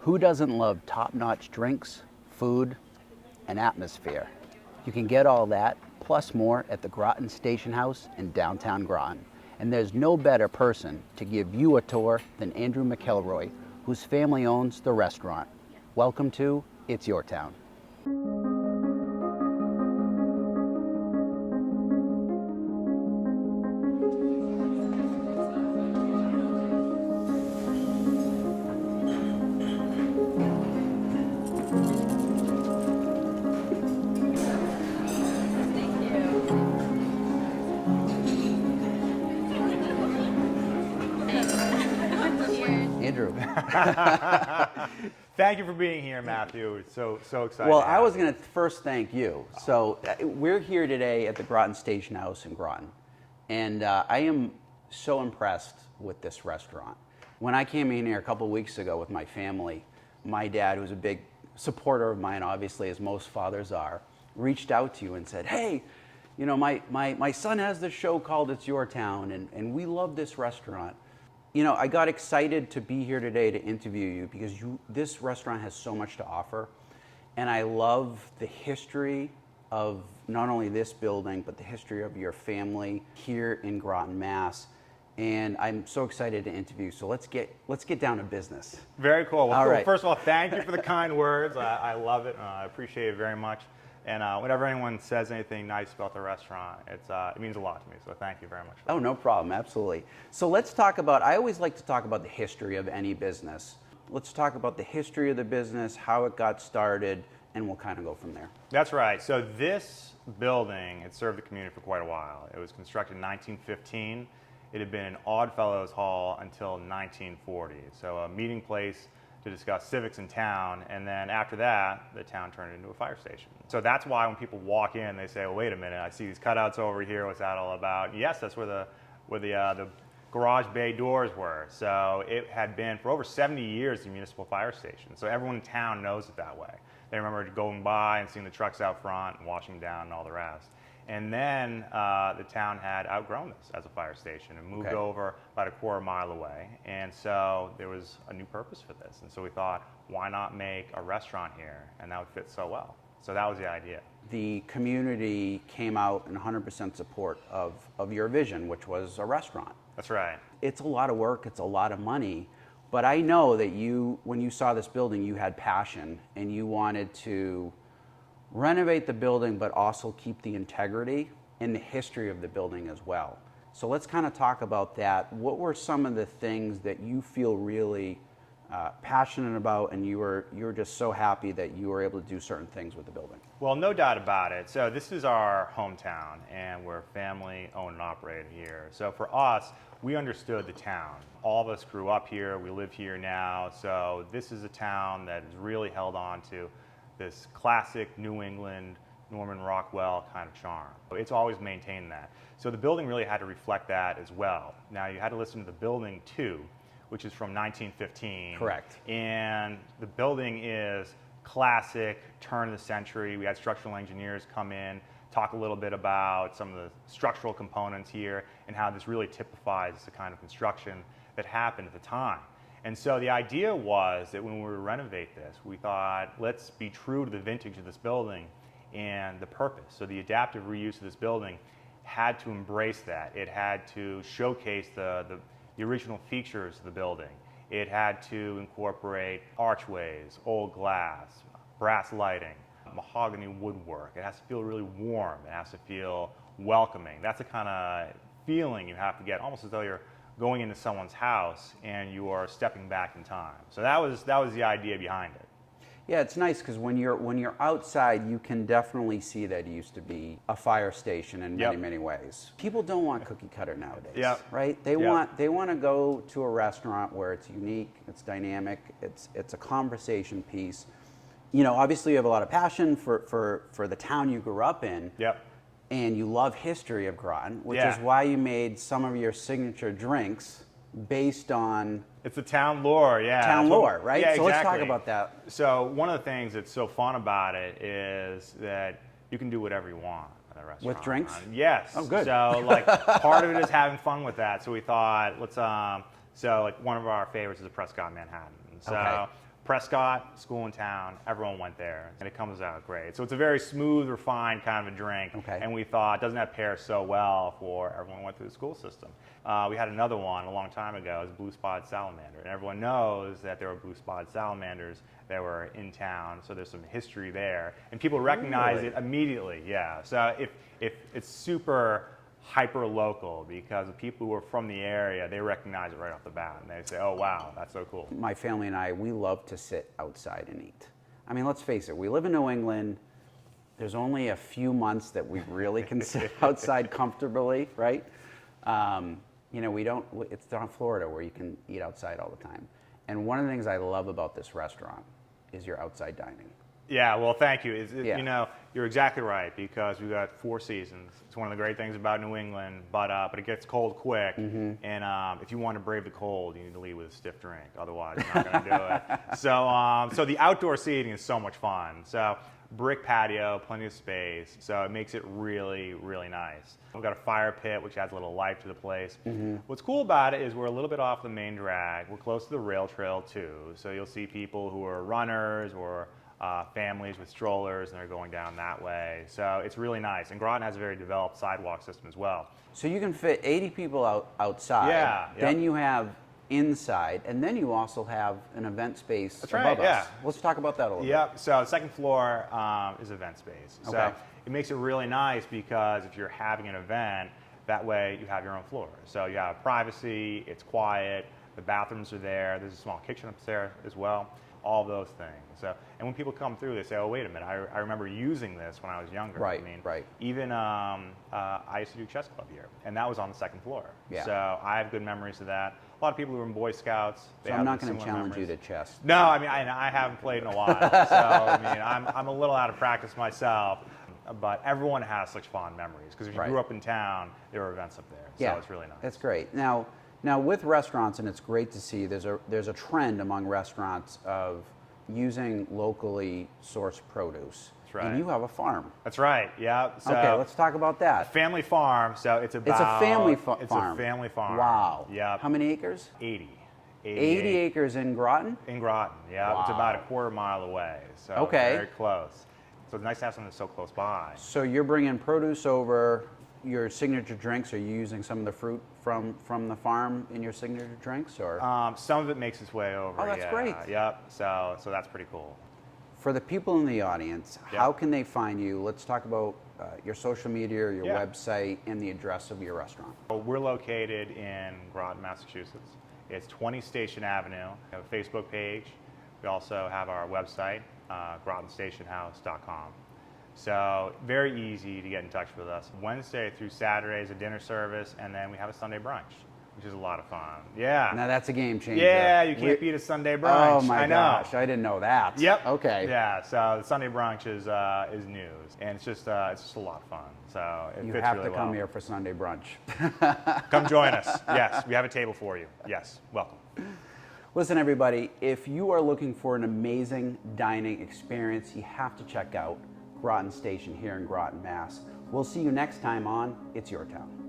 Who doesn't love top-notch drinks, food, and atmosphere? You can get all that, plus more, at the Groton Station House in downtown Groton. And there's no better person to give you a tour than Andrew McElroy, whose family owns the restaurant. Welcome to It's Your Town. Andrew. Thank you for being here, Matthew. So excited. Well, I was going to first thank you. So we're here today at the Groton Station House in Groton, and I am so impressed with this restaurant. When I came in here a couple weeks ago with my family, my dad, who's a big supporter of mine, obviously, as most fathers are, reached out to you and said, hey, you know, my son has this show called It's Your Town, and we love this restaurant. You know, I got excited to be here today to interview you because this restaurant has so much to offer. And I love the history of not only this building, but the history of your family here in Groton, Mass. And I'm so excited to interview. So let's get down to business. Very cool. Well, All right. First of all, thank you for the kind words. I love it. I appreciate it very much. And whenever anyone says anything nice about the restaurant, it means a lot to me. So thank you very much. Oh, no problem. Absolutely. So let's talk about, I always like to talk about the history of any business. Let's talk about the history of the business, how it got started, and we'll kind of go from there. That's right. So this building had served the community for quite a while. It was constructed in 1915. It had been an Oddfellows Hall until 1940. So a meeting place to discuss civics in town, and then after that, the town turned into a fire station. So that's why when people walk in, they say, "Oh, wait a minute! I see these cutouts over here. What's that all about?" Yes, that's where the garage bay doors were. So it had been for over 70 years the municipal fire station. So everyone in town knows it that way. They remember going by and seeing the trucks out front and washing down and all the rest. And then the town had outgrown this as a fire station and moved over about a quarter mile away. And so there was a new purpose for this. And so we thought, why not make a restaurant here? And that would fit so well. So that was the idea. The community came out in 100% support of your vision, which was a restaurant. That's right. It's a lot of work, it's a lot of money, but I know that when you saw this building, you had passion and you wanted to renovate the building, but also keep the integrity and the history of the building as well. So let's kind of talk about that. What were some of the things that you feel really passionate about, and you were just so happy that you were able to do certain things with the building? Well, no doubt about it. So this is our hometown, and we're family owned and operated here. So for us, we understood the town. All of us grew up here. We live here now. So this is a town that is really held on to this classic New England, Norman Rockwell kind of charm. It's always maintained that. So the building really had to reflect that as well. Now you had to listen to the building too, which is from 1915. Correct. And the building is classic, turn of the century. We had structural engineers come in, talk a little bit about some of the structural components here and how this really typifies the kind of construction that happened at the time. And so the idea was that when we would renovate this, we thought, let's be true to the vintage of this building and the purpose. So the adaptive reuse of this building had to embrace that. It had to showcase the original features of the building. It had to incorporate archways, old glass, brass lighting, mahogany woodwork. It has to feel really warm. It has to feel welcoming. That's the kind of feeling you have to get, almost as though you're going into someone's house and you are stepping back in time. So that was the idea behind it. Yeah, it's nice because when you're outside, you can definitely see that it used to be a fire station in many ways. People don't want cookie cutter nowadays, right? They want to go to a restaurant where it's unique, it's dynamic, it's a conversation piece. You know, obviously you have a lot of passion for the town you grew up in. Yep. And you love history of Groton, which is why you made some of your signature drinks based on... It's the town lore, Town lore, right? Yeah, so exactly. Let's talk about that. So one of the things that's so fun about it is that you can do whatever you want at a restaurant. With drinks? Yes. Oh, good. So like part of it is having fun with that. So we thought, let's, so like one of our favorites is a Prescott Manhattan. So Prescott, school in town, everyone went there, and it comes out great. So it's a very smooth, refined kind of a drink, Okay. and we thought, doesn't that pair so well for everyone who went through the school system? We had another one a long time ago, it was blue spotted salamander, and everyone knows that there were blue spotted salamanders that were in town, so there's some history there, and people recognize Really? it immediately, yeah. So if it's super hyper local, because the people who are from the area, they recognize it right off the bat, and they say, oh wow, that's so cool. My family and I, we love to sit outside and eat. I mean, let's face it, we live in New England. There's only a few months that we really can sit outside comfortably, right? You know, we don't, it's not Florida where you can eat outside all the time. And one of the things I love about this restaurant is your outside dining. Yeah, well, thank you. Yeah. You know, you're exactly right, because we've got 4 seasons. It's one of the great things about New England, but it gets cold quick, and if you want to brave the cold, you need to lead with a stiff drink. Otherwise, you're not going to do it. So the outdoor seating is so much fun. So brick patio, plenty of space, so it makes it really, really nice. We've got a fire pit, which adds a little life to the place. What's cool about it is we're a little bit off the main drag. We're close to the rail trail, too, so you'll see people who are runners or families with strollers, and they're going down that way. So it's really nice. And Groton has a very developed sidewalk system as well. So you can fit 80 people outside. Yeah, yep. Then you have inside, and then you also have an event space That's above right, us. yeah. Let's talk about that a little bit. Yep, so the second floor is event space. So Okay. it makes it really nice, because if you're having an event, that way you have your own floor. So you have privacy, it's quiet, the bathrooms are there, there's a small kitchen upstairs as well, all those things. So, and when people come through, they say, oh, wait a minute, I remember using this when I was younger. Right, I mean, right. Even I used to do chess club here, and that was on the second floor. Yeah. So I have good memories of that. A lot of people who were in Boy Scouts, they So have I'm not going to similar challenge memories. you to chess. No, I mean, I haven't played in a while, so I mean, I'm a little out of practice myself, but everyone has such fond memories, because if you Right. grew up in town, there were events up there, so it's really nice. That's great. Now with restaurants, and it's great to see, there's a trend among restaurants of using locally sourced produce. That's right. And you have a farm. That's right, yeah. So Okay, let's talk about that. family farm, so it's about... It's a family farm. It's a family farm. Wow. Yeah. How many acres? 80. 80 acres in Groton? In Groton, yeah. It's Wow. about a quarter mile away, so Okay. very close. So it's nice to have something so close by. So you're bringing produce over. Your signature drinks, are you using some of the fruit from the farm in your signature drinks, or? Some of it makes its way over. Oh, that's yeah. great. Yep. So that's pretty cool. For the people in the audience, Yeah. how can they find you? Let's talk about your social media, your Yeah. website, and the address of your restaurant. We're located in Groton, Massachusetts. It's 20 Station Avenue. We have a Facebook page. We also have our website, GrotonStationHouse.com. So very easy to get in touch with us. Wednesday through Saturday is a dinner service, and then we have a Sunday brunch, which is a lot of fun. Yeah. Now that's a game changer. Yeah, you can't beat a Sunday Oh brunch. my I know. gosh, I didn't know that. Yep. Okay. Yeah. So the Sunday brunch is news, and it's just a lot of fun. So it You fits have really to come well. here for Sunday brunch. Come join us. Yes, we have a table for you. Yes, welcome. Listen, everybody, if you are looking for an amazing dining experience, you have to check out Groton Station here in Groton, Mass. We'll see you next time on It's Your Town.